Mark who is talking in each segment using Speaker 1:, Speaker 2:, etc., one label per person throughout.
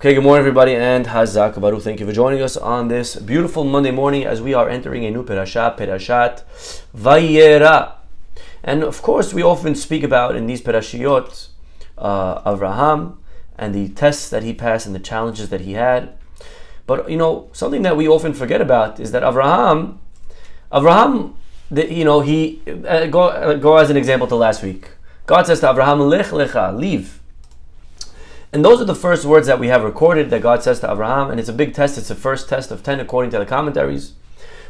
Speaker 1: Okay, good morning everybody and Hazak Baruch. Thank you for joining us on this beautiful Monday morning as we are entering a new Perashat Vayera. And of course we often speak about in these Perashiyot Avraham and the tests that he passed and the challenges that he had. But something that we often forget about is that Avraham, go as an example to last week. God says to Avraham, Lech lecha, leave. And those are the first words that we have recorded that God says to Avraham, and it's a big test. It's the first test of 10 according to the commentaries.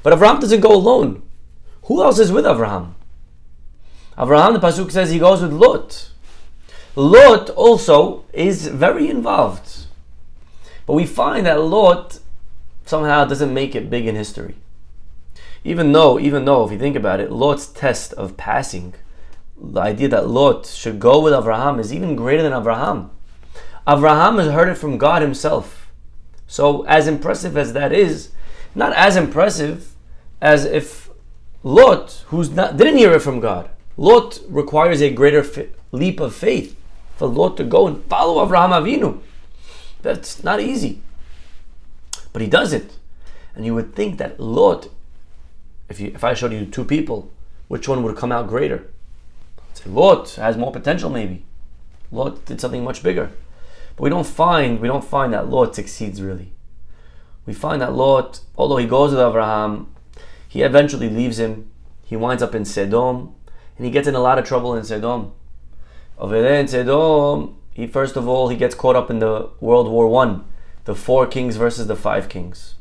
Speaker 1: But Avraham doesn't go alone. Who else is with Avraham? Avraham, the pasuk says, he goes with Lot. Lot also is very involved. But we find that Lot somehow doesn't make it big in history. Even though, if you think about it, Lot's test of passing, the idea that Lot should go with Avraham is even greater than Avraham. Avraham has heard it from God himself. So as impressive as that is, not as impressive as if Lot, didn't hear it from God. Lot requires a greater leap of faith for Lot to go and follow Avraham Avinu. That's not easy. But he does it. And you would think that Lot, if I showed you two people, which one would come out greater? I'd say Lot has more potential maybe. Lot did something much bigger. But we don't find that Lot succeeds really. We find that Lot, although he goes with Avraham, he eventually leaves him. He winds up in Sodom, and he gets in a lot of trouble in Sodom. Over there in Sodom, he gets caught up in the World War I, the 4 kings versus the 5 kings.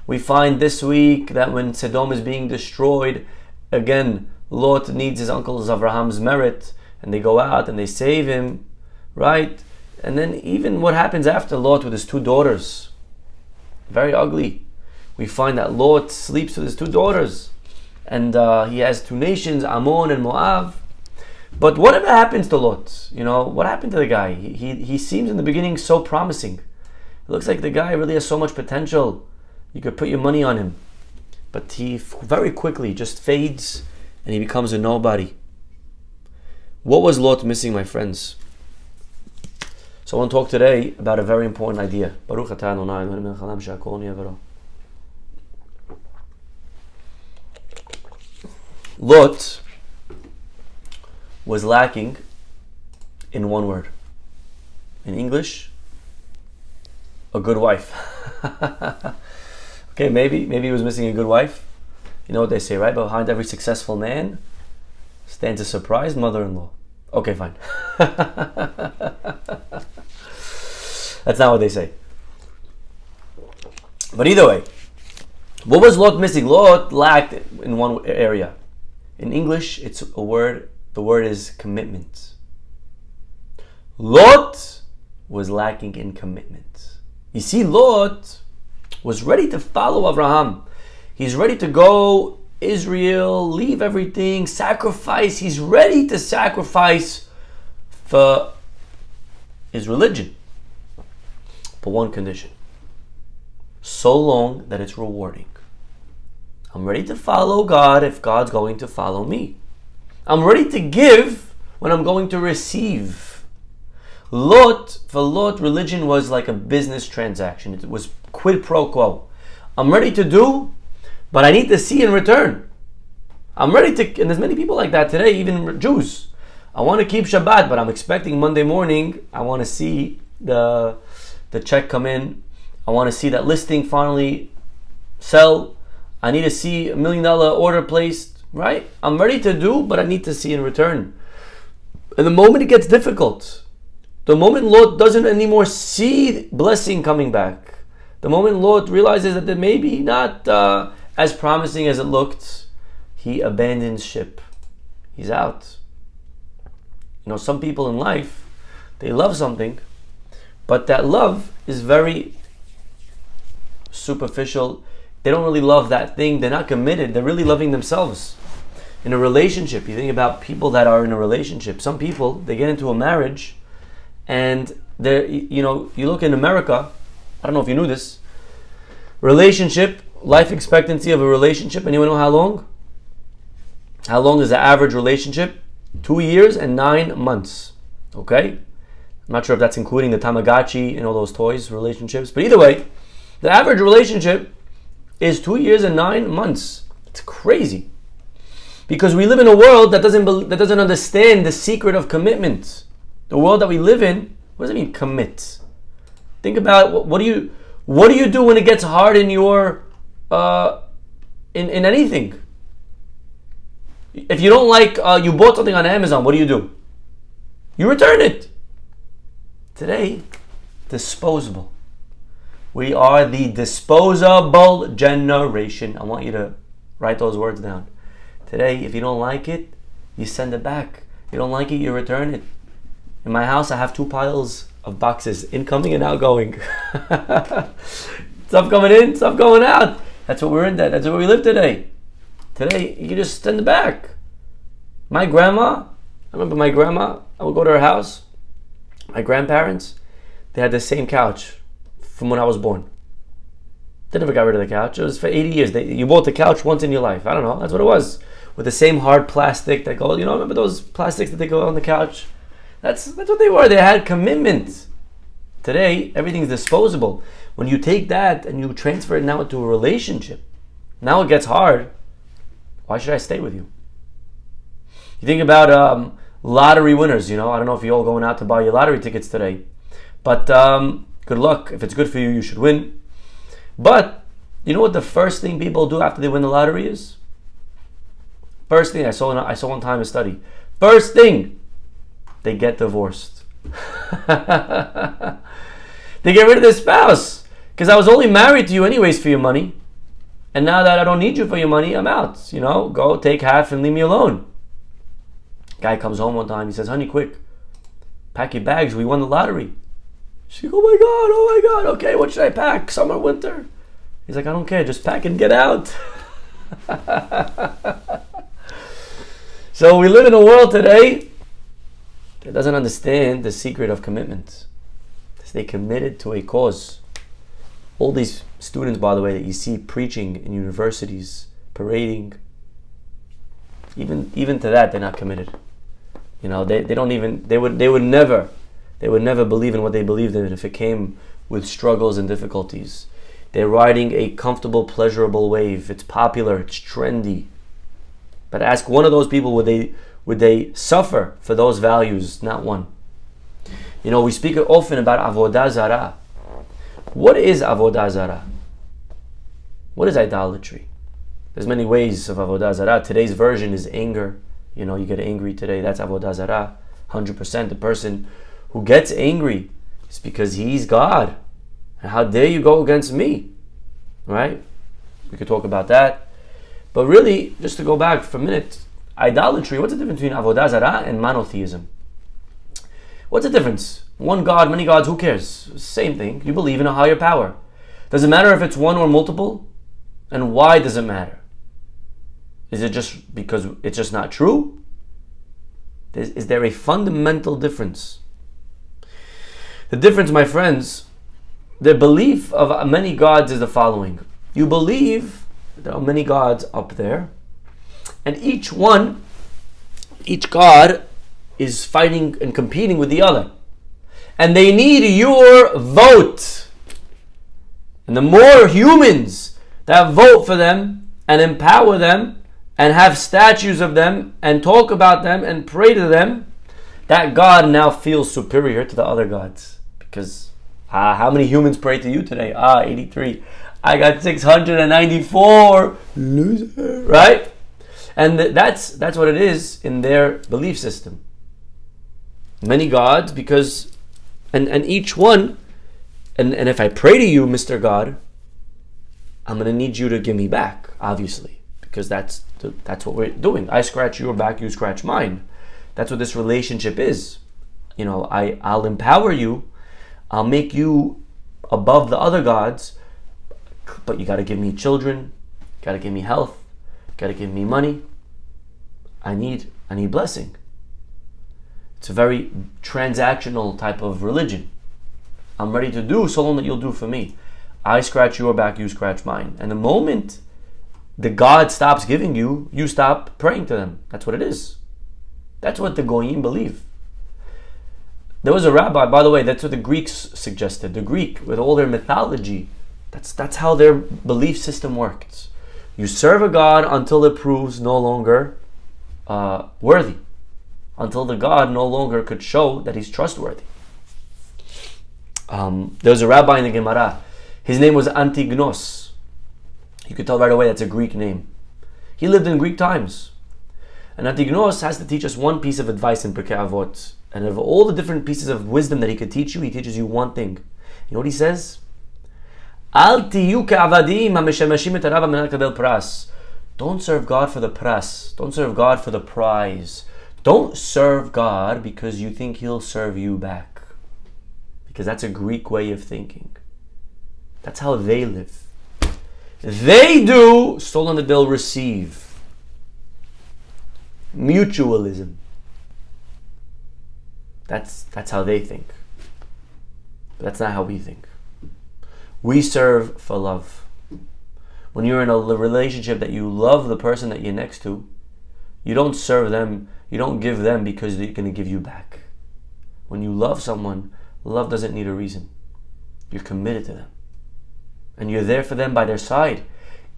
Speaker 1: We find this week that when Sodom is being destroyed, again, Lot needs his uncle Avraham's merit, and they go out and they save him, right? And then even what happens after Lot with his 2 daughters, very ugly. We find that Lot sleeps with his 2 daughters, and he has 2 nations, Ammon and Moab. But whatever happens to Lot, what happened to the guy? He seems in the beginning so promising. It looks like the guy really has so much potential. You could put your money on him. But he very quickly just fades and he becomes a nobody. What was Lot missing, my friends? So I want to talk today about a very important idea. Baruch atah Adonai Eloheinu melech haolam she'akol nהיה b'doro. Lot was lacking in one word. In English, a good wife. Okay, maybe he was missing a good wife. You know what they say, right? Behind every successful man stands a surprised mother-in-law. Okay, fine. That's not what they say. But either way, what was Lot missing? Lot lacked in one area. In English, it's a word. The word is commitment. Lot was lacking in commitment. You see, Lot was ready to follow Avraham. He's ready to go Israel, leave everything, sacrifice. He's ready to sacrifice for his religion. But one condition. So long that it's rewarding. I'm ready to follow God if God's going to follow me. I'm ready to give when I'm going to receive. For Lot, religion was like a business transaction. It was quid pro quo. I'm ready to do, but I need to see in return. I'm ready to, and there's many people like that today, even Jews. I want to keep Shabbat, but I'm expecting Monday morning, I want to see the check come in. I want to see that listing finally sell. I need to see $1 million order placed, right? I'm ready to do, but I need to see in return. And the moment it gets difficult, the moment Lot doesn't anymore see blessing coming back, the moment Lot realizes that it may be not as promising as it looked, he abandons ship. He's out. Some people in life, they love something, but that love is very superficial. They don't really love that thing. They're not committed. They're really loving themselves. In a relationship, you think about people that are in a relationship. Some people, they get into a marriage and they're, you look in America, I don't know if you knew this, relationship, life expectancy of a relationship, anyone know how long? How long is the average relationship? 2 years and 9 months. Okay? I'm not sure if that's including the Tamagotchi and all those toys relationships. But either way, the average relationship is 2 years and 9 months. It's crazy. Because we live in a world that doesn't understand the secret of commitment. The world that we live in, what does it mean, commit? Think about what do you do when it gets hard in your in anything? If you don't like you bought something on Amazon, what do? You return it. Today, disposable. We are the disposable generation. I want you to write those words down. Today, if you don't like it, you send it back. If you don't like it, you return it. In my house, I have 2 piles of boxes, incoming and outgoing. Stuff coming in, stuff going out. That's what we're in. That's where we live today. Today, you can just send it back. My grandma, I remember my grandma, I would go to her house. My grandparents, they had the same couch from when I was born. They never got rid of the couch. It was for 80 years. You bought the couch once in your life. I don't know. That's what it was. With the same hard plastic that go, remember those plastics that they go on the couch? That's what they were. They had commitment. Today, everything's disposable. When you take that and you transfer it now into a relationship, now it gets hard. Why should I stay with you? You think about lottery winners. I don't know if you're all going out to buy your lottery tickets today, but good luck. If it's good for you, you should win. But you know what the first thing people do after they win the lottery is? First thing I saw one time a study. First thing, they get divorced. They get rid of their spouse because I was only married to you anyways for your money, and now that I don't need you for your money, I'm out. Go take half and leave me alone. Guy comes home one time. He says, "Honey, quick, pack your bags. We won the lottery." She's like, oh my God, okay, what should I pack? Summer, winter? He's like, I don't care, just pack and get out. So we live in a world today that doesn't understand the secret of commitment. To stay committed to a cause. All these students, by the way, that you see preaching in universities, parading, even to that, they're not committed. They would never believe in what they believed in if it came with struggles and difficulties. They're riding a comfortable, pleasurable wave. It's popular, it's trendy. But ask one of those people, would they suffer for those values? Not one. We speak often about avodah zarah. What is avodah zarah? What is idolatry? There's many ways of avodah zarah. Today's version is anger. You get angry today. That's avodah zarah. 100%. The person who gets angry is because he's God. And how dare you go against me? Right? We could talk about that. But really, just to go back for a minute, idolatry, what's the difference between avodah zarah and monotheism? What's the difference? One God, many gods, who cares? Same thing. You believe in a higher power. Does it matter if it's one or multiple? And why does it matter? Is it just because it's just not true? Is there a fundamental difference? The difference, my friends, the belief of many gods is the following. You believe there are many gods up there, and each god is fighting and competing with the other. And they need your vote. And the more humans that vote for them and empower them and have statues of them and talk about them and pray to them, that God now feels superior to the other gods. Because how many humans pray to you today? 83. I got 694. Loser. Right? And that's what it is in their belief system. Many gods, because and each one, and if I pray to you, Mr. God, I'm going to need you to give me back, obviously, because that's what we're doing. I scratch your back, you scratch mine. That's what this relationship is. I'll empower you, I'll make you above the other gods, but you got to give me children, got to give me health, got to give me money. I need blessing. It's a very transactional type of religion. I'm ready to do so long that you'll do for me. I scratch your back, you scratch mine. And the moment the God stops giving you, you stop praying to them. That's what it is. That's what the Goyim believe. There was a rabbi, by the way, that's what the Greeks suggested. The Greek, with all their mythology, that's how their belief system worked. You serve a god until it proves no longer worthy, until the god no longer could show that he's trustworthy. There was a rabbi in the Gemara. His name was Antignos. You could tell right away that's a Greek name. He lived in Greek times. And Antignos has to teach us one piece of advice in Pirkei Avot. And of all the different pieces of wisdom that he could teach you, he teaches you one thing. You know what he says? Al tiyu ke'avadim ha'meshemeshim et harav al menat pras. Don't serve God for the pras. Don't serve God for the prize. Don't serve God because you think he'll serve you back. Because that's a Greek way of thinking. That's how they live. They do, stolen that they'll receive. Mutualism. That's how they think. But that's not how we think. We serve for love. When you're in a relationship that you love the person that you're next to, you don't serve them, you don't give them because they're going to give you back. When you love someone, love doesn't need a reason. You're committed to them. And you're there for them by their side,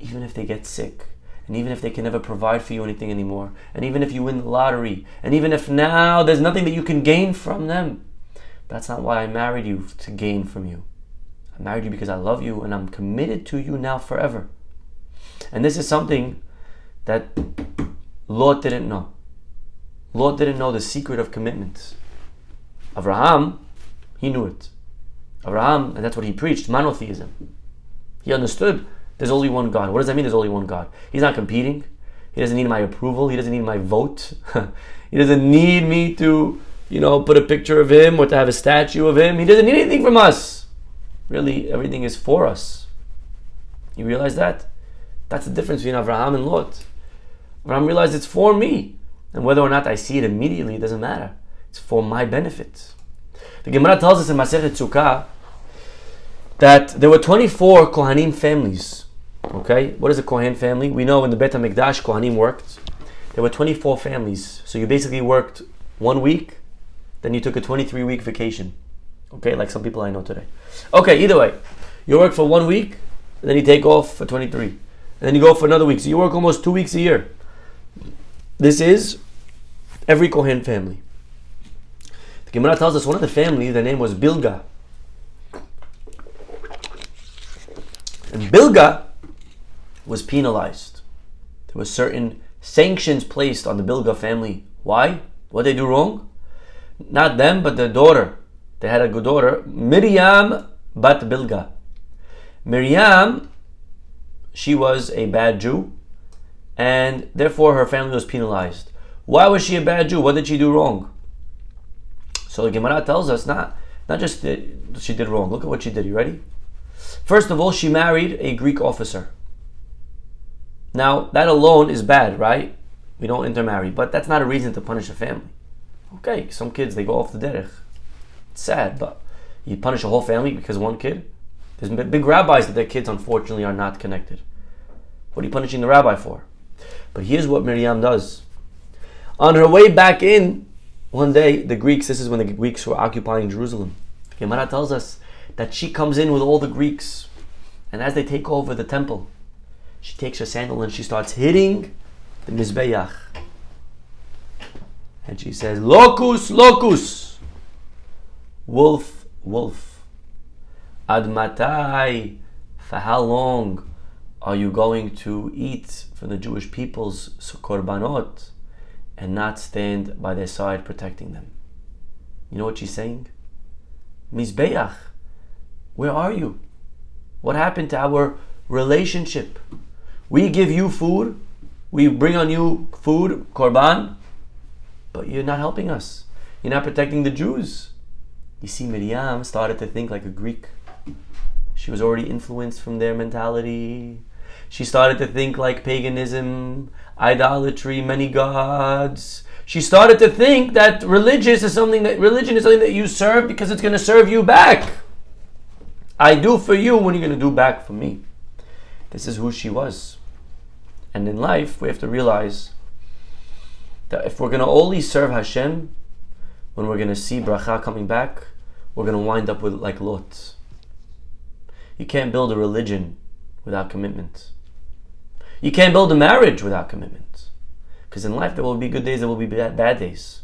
Speaker 1: even if they get sick, and even if they can never provide for you anything anymore, and even if you win the lottery, and even if now there's nothing that you can gain from them. That's not why I married you, to gain from you. I married you because I love you and I'm committed to you now forever. And this is something that Lot didn't know. Lot didn't know the secret of commitment. Abraham, he knew it. Abraham, and that's what he preached, monotheism. He understood there's only one God. What does that mean, there's only one God? He's not competing. He doesn't need my approval. He doesn't need my vote. He doesn't need me to, put a picture of him or to have a statue of him. He doesn't need anything from us. Really, everything is for us. You realize that? That's the difference between Abraham and Lot. Abraham realized it's for me. And whether or not I see it immediately, it doesn't matter. It's for my benefit. The Gemara tells us in Masechet Sukkah that there were 24 Kohanim families. Okay? What is a Kohen family? We know in the Beit HaMikdash, Kohanim worked. There were 24 families. So you basically worked 1 week, then you took a 23-week vacation. Okay? Like some people I know today. Okay, either way. You work for 1 week, and then you take off for 23. And then you go for another week. So you work almost 2 weeks a year. This is every Kohen family. The Gemara tells us one of the families, their name was Bilga. And Bilga was penalized. There were certain sanctions placed on the Bilga family. Why? What did they do wrong? Not them, but their daughter. They had a good daughter, Miriam bat Bilga. Miriam, she was a bad Jew, and therefore her family was penalized. Why was she a bad Jew? What did she do wrong? So the Gemara tells us not just that she did wrong. Look at what she did. You ready? First of all, she married a Greek officer. Now, that alone is bad, right? We don't intermarry, but that's not a reason to punish a family. Okay, some kids, they go off the derech. It's sad, but you punish a whole family because of one kid? There's big rabbis that their kids, unfortunately, are not connected. What are you punishing the rabbi for? But here's what Miriam does. On her way back in, one day, this is when the Greeks were occupying Jerusalem. Gemara tells us that she comes in with all the Greeks, and as they take over the temple, she takes her sandal and she starts hitting the Mizbeach. And she says, Locus, locus, wolf, wolf. Ad matai, for how long are you going to eat from the Jewish people's korbanot and not stand by their side protecting them? You know what she's saying? Mizbeach, where are you? What happened to our relationship? We give you food, we bring on you food, korban, but you're not helping us. You're not protecting the Jews. You see, Miriam started to think like a Greek. She was already influenced from their mentality. She started to think like paganism, idolatry, many gods. She started to think that religion is something that you serve because it's going to serve you back. I do for you when you're going to do back for me. This is who she was. And in life, we have to realize that if we're going to only serve Hashem, when we're going to see bracha coming back, we're going to wind up with like Lot. You can't build a religion without commitment. You can't build a marriage without commitment. Because in life there will be good days, there will be bad days.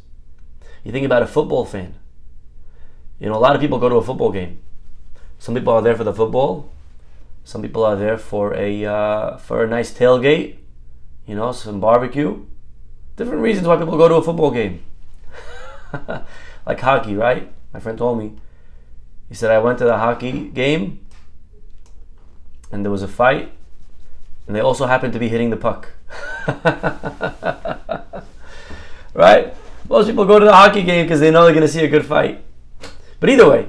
Speaker 1: You think about a football fan. A lot of people go to a football game. Some people are there for the football. Some people are there for a nice tailgate. Some barbecue. Different reasons why people go to a football game. Like hockey, right? My friend told me. He said, I went to the hockey game and there was a fight and they also happened to be hitting the puck. Right? Most people go to the hockey game because they know they're going to see a good fight. But either way,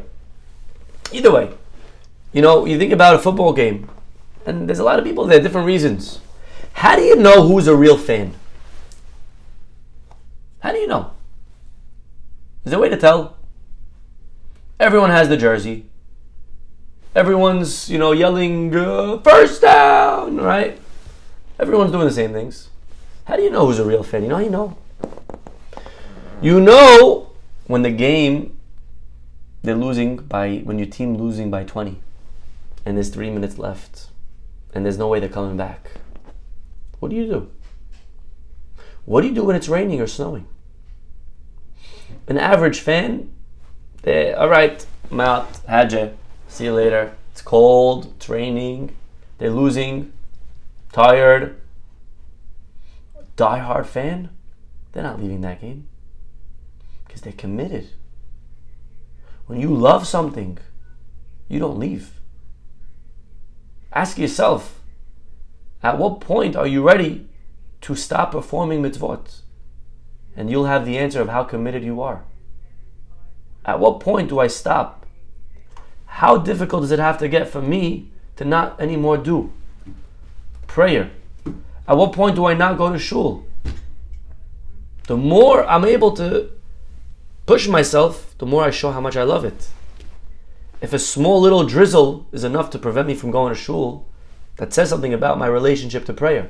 Speaker 1: you think about a football game and there's a lot of people there, different reasons. How do you know who's a real fan? How do you know? Is there a way to tell? Everyone has the jersey. Everyone's, yelling, first down, right? Everyone's doing the same things. How do you know who's a real fan? You know how you know? You know when the game, when your team losing by 20 and there's 3 minutes left and there's no way they're coming back. What do you do? What do you do when it's raining or snowing? An average fan, all right, I'm out, had you, see you later. It's cold, it's raining, they're losing, tired. A die-hard fan, they're not leaving that game because they're committed. When you love something, you don't leave. Ask yourself, at what point are you ready to stop performing mitzvot? And you'll have the answer of how committed you are. At what point do I stop? How difficult does it have to get for me to not anymore do prayer? At what point do I not go to shul? The more I'm able to push myself, the more I show how much I love it. If a small little drizzle is enough to prevent me from going to shul, that says something about my relationship to prayer.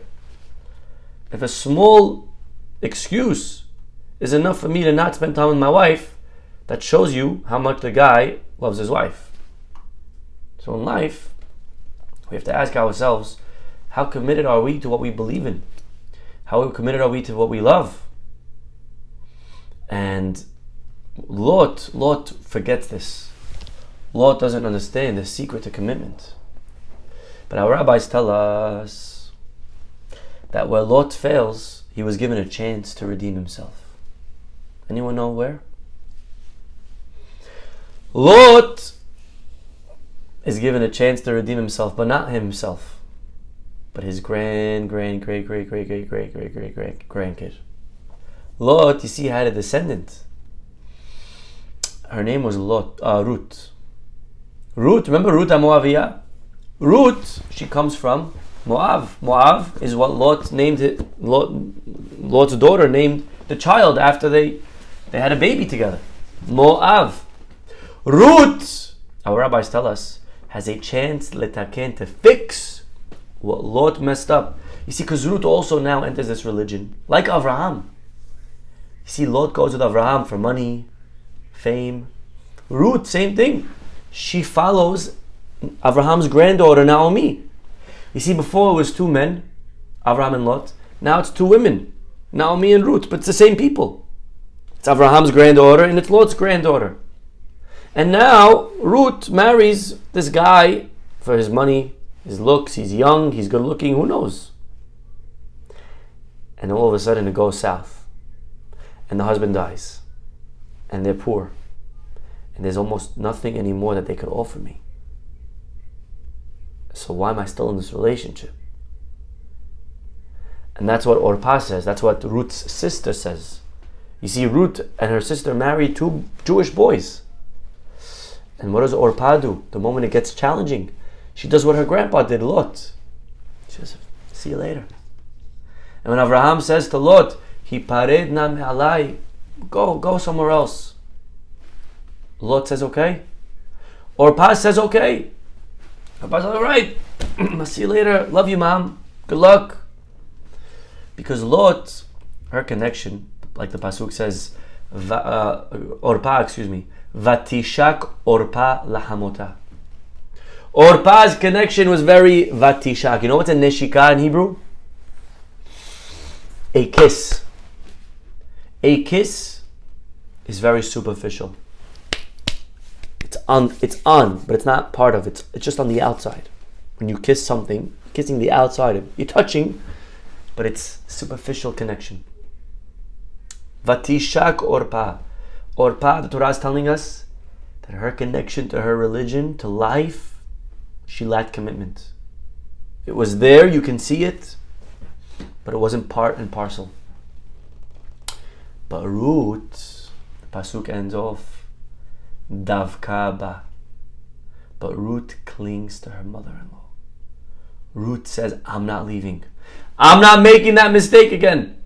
Speaker 1: If a small excuse is enough for me to not spend time with my wife, that shows you how much the guy loves his wife. So in life, we have to ask ourselves, how committed are we to what we believe in? How committed are we to what we love? And Lot forgets this. Lot doesn't understand the secret to commitment. But our rabbis tell us that where Lot fails, he was given a chance to redeem himself. Anyone know where? Lot is given a chance to redeem himself, but not himself, but his grandkid. Lot, you see, had a descendant. Her name was Ruth. Ruth, remember Ruth Moaviyah? Ruth, she comes from Moab. Moab is what Lot named it. Lot's daughter named the child after they had a baby together. Moab. Ruth, our rabbis tell us, has a chance letaken to fix what Lot messed up. You see, because Ruth also now enters this religion, like Avraham. You see, Lot goes with Avraham for money, fame. Ruth, same thing. She follows Avraham's granddaughter Naomi. You see, before it was two men, Avraham and Lot. Now it's two women, Naomi and Ruth, but it's the same people. It's Avraham's granddaughter and it's Lot's granddaughter. And now Ruth marries this guy for his money, his looks, he's young, he's good looking, who knows? And all of a sudden it goes south. And the husband dies. And they're poor. And there's almost nothing anymore that they could offer me. So why am I still in this relationship? And that's what Orpah says. That's what Ruth's sister says. You see, Ruth and her sister married two Jewish boys. And what does Orpah do? The moment it gets challenging, she does what her grandpa did, Lot. She says, see you later. And when Avraham says to Lot, Hiparedna me'alai, go somewhere else. Lot says, okay. Orpah says, okay. Orpah says, all right. I'll see you later. Love you, Mom. Good luck. Because Lot, her connection, like the Pasuk says, Orpa, excuse me. Vatishak Orpa lahamota. Orpa's connection was very vatishak. You know what's a neshika in Hebrew? A kiss. A kiss is very superficial. It's on, but it's not part of it. It's just on the outside. When you kiss something, kissing the outside, you're touching, but it's superficial connection. Vatishak Orpa. Orpa, the Torah is telling us that her connection to her religion, to life, she lacked commitment. It was there, you can see it, but it wasn't part and parcel. But Ruth, the pasuk ends off, Davka ba. But Ruth clings to her mother-in-law. Ruth says, I'm not leaving. I'm not making that mistake again.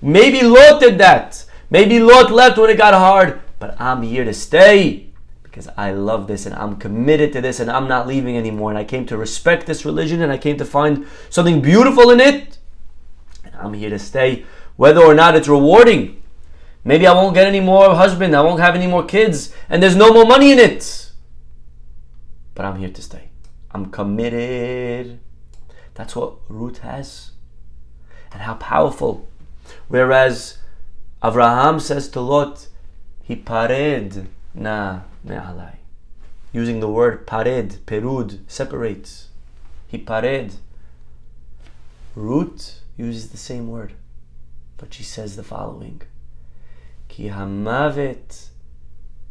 Speaker 1: Maybe Lot did that. Maybe Lot left when it got hard. But I'm here to stay because I love this and I'm committed to this and I'm not leaving anymore. And I came to respect this religion and I came to find something beautiful in it. And I'm here to stay whether or not it's rewarding. Maybe I won't get any more husband. I won't have any more kids. And there's no more money in it. But I'm here to stay. I'm committed. That's what Ruth has. And how powerful. Whereas Avraham says to Lot, Hipared na me'alai. Using the word pared, perud, separates. Hipared. Ruth uses the same word. But she says the following. Ki hamavet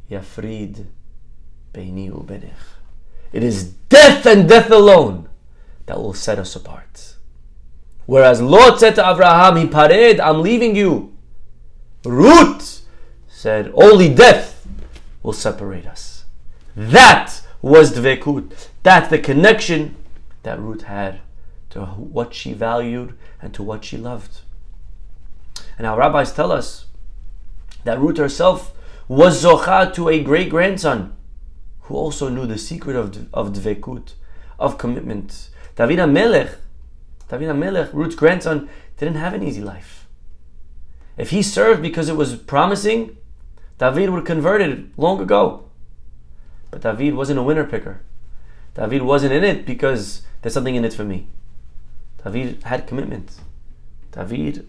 Speaker 1: yafrid beini ubenech. It is death and death alone that will set us apart. Whereas Lot said to Avraham, Hipared, I'm leaving you. Ruth said, only death will separate us. That was dvekut. That's the connection that Ruth had to what she valued and to what she loved. And our rabbis tell us that Ruth herself was zocha to a great-grandson who also knew the secret of dvekut, of commitment. David HaMelech, Ruth's grandson, didn't have an easy life. If he served because it was promising, David would have converted long ago. But David wasn't a winner picker. David wasn't in it because there's something in it for me. David had commitment. David,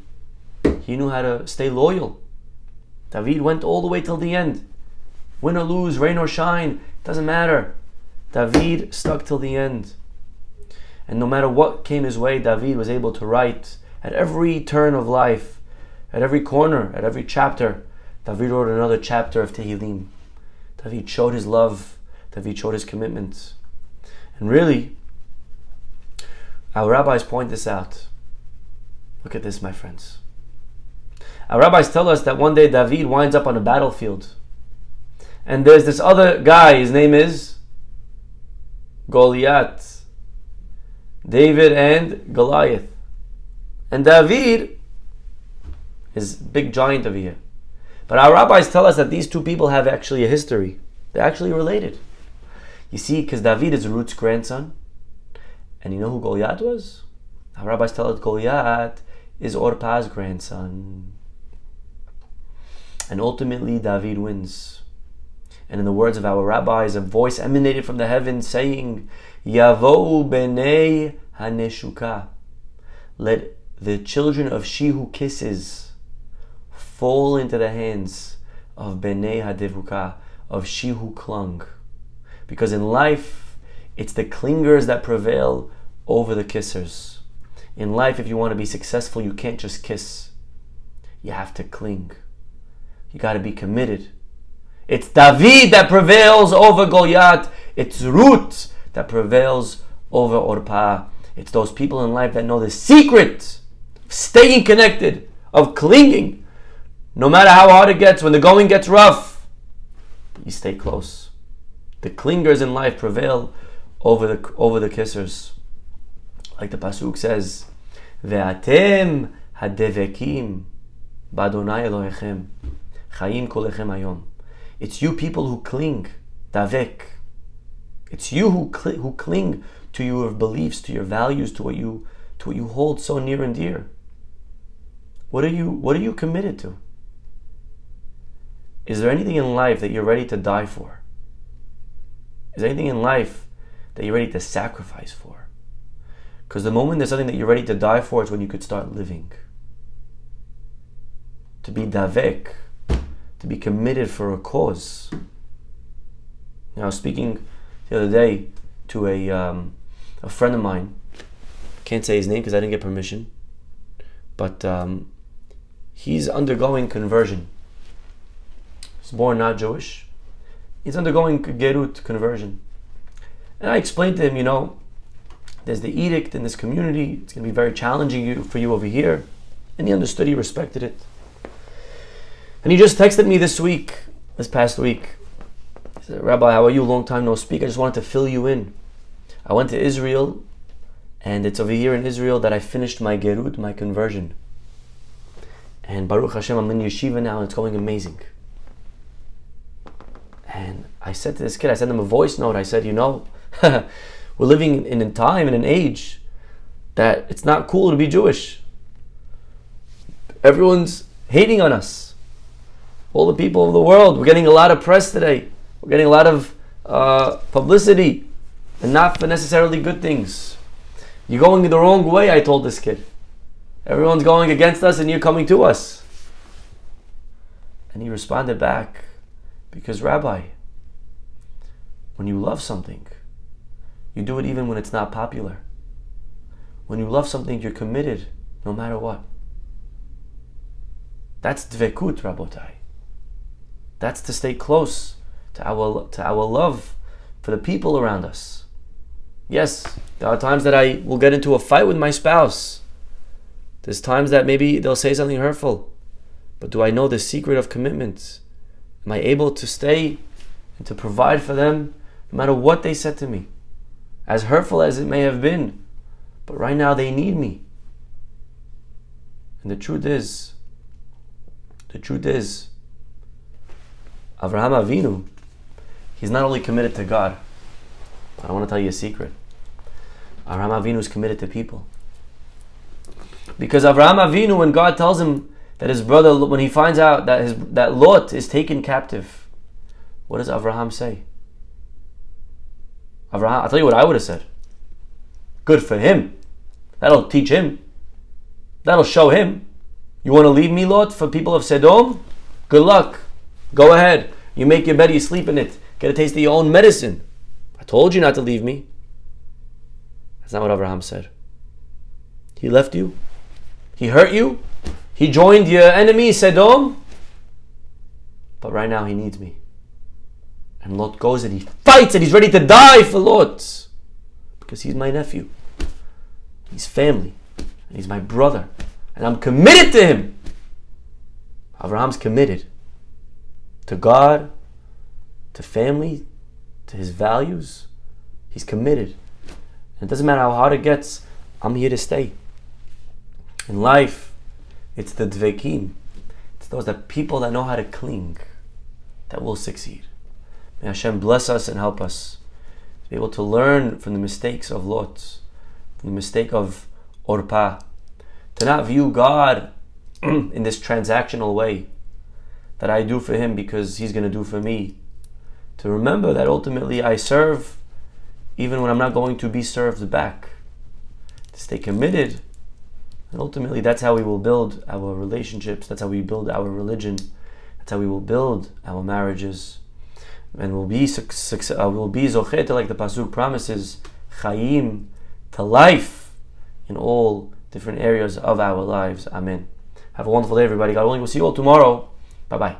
Speaker 1: he knew how to stay loyal. David went all the way till the end. Win or lose, rain or shine, doesn't matter. David stuck till the end. And no matter what came his way, David was able to write at every turn of life, at every corner, at every chapter. David wrote another chapter of Tehillim. David showed his love. David showed his commitment. And really, our rabbis point this out. Look at this, my friends. Our rabbis tell us that one day David winds up on a battlefield. And there's this other guy, his name is Goliath. David and Goliath. And David is a big giant over here. But our rabbis tell us that these two people have actually a history. They're actually related. You see, because David is Ruth's grandson. And you know who Goliath was? Our rabbis tell us Goliath is Orpa's grandson. And ultimately David wins. And in the words of our rabbis, a voice emanated from the heavens saying, Yavo b'nei haneshuka. Let the children of she who kisses fall into the hands of b'nei hadevuka, of she who clung. Because in life, it's the clingers that prevail over the kissers. In life, if you want to be successful, you can't just kiss. You have to cling. You got to be committed. It's David that prevails over Goliath. It's Ruth that prevails over Orpa. It's those people in life that know the secret of staying connected, of clinging. No matter how hard it gets, when the going gets rough, you stay close. The clingers in life prevail over the kissers. Like the pasuk says, Ve'atem hadevekim b'Adonai Elohechem chayim kolechem hayom. It's you people who cling, davek. It's you who cling to your beliefs, to your values, to what you hold so near and dear. What are you committed to? Is there anything in life that you're ready to die for? Is there anything in life that you're ready to sacrifice for? Because the moment there's something that you're ready to die for, it's when you could start living. To be davek, to be committed for a cause. I was speaking the other day to a friend of mine. Can't say his name because I didn't get permission. But he's undergoing conversion. He's born not Jewish. He's undergoing gerut, conversion. And I explained to him, there's the edict in this community. It's going to be very challenging for you over here. And he understood, he respected it. And he just texted me this past week. He said, Rabbi, how are you? Long time no speak. I just wanted to fill you in. I went to Israel, and it's over here in Israel that I finished my gerut, my conversion. And Baruch Hashem, I'm in yeshiva now, and it's going amazing. And I said to this kid, I sent him a voice note. I said, we're living in a time and an age that it's not cool to be Jewish. Everyone's hating on us. All the people of the world, we're getting a lot of press today. We're getting a lot of publicity, and not for necessarily good things. You're going the wrong way, I told this kid. Everyone's going against us and you're coming to us. And he responded back, because Rabbi, when you love something, you do it even when it's not popular. When you love something, you're committed no matter what. That's dvekut, Rabotai. That's to stay close to our love for the people around us. Yes, there are times that I will get into a fight with my spouse. There's times that maybe they'll say something hurtful. But do I know the secret of commitment? Am I able to stay and to provide for them no matter what they said to me? As hurtful as it may have been. But right now they need me. And the truth is, Avraham Avinu, he's not only committed to God, but I want to tell you a secret. Avraham Avinu is committed to people. Because Avraham Avinu, when God tells him that his brother, when he finds out that Lot is taken captive, what does Avraham say? Avraham, I'll tell you what I would have said. Good for him. That'll teach him. That'll show him. You want to leave me, Lot, for people of Sodom? Good luck. Go ahead. You make your bed, you sleep in it. Get a taste of your own medicine. I told you not to leave me. That's not what Avraham said. He left you. He hurt you. He joined your enemy, Sodom. But right now he needs me. And Lot goes and he fights and he's ready to die for Lot. Because he's my nephew. He's family. And he's my brother. And I'm committed to him. Avraham's committed to God, to family, to his values. He's committed. And it doesn't matter how hard it gets, I'm here to stay. In life, it's the dvekim. It's those people that know how to cling that will succeed. May Hashem bless us and help us to be able to learn from the mistakes of Lot, from the mistake of Orpah, to not view God in this transactional way that I do for him because he's going to do for me. To remember that ultimately I serve even when I'm not going to be served back. To stay committed, and ultimately that's how we will build our relationships, that's how we build our religion, that's how we will build our marriages, and we'll be zocheh, like the pasuk promises, chayim, to life in all different areas of our lives. Amen. Have a wonderful day, everybody. God willing, we'll see you all tomorrow. Bye-bye.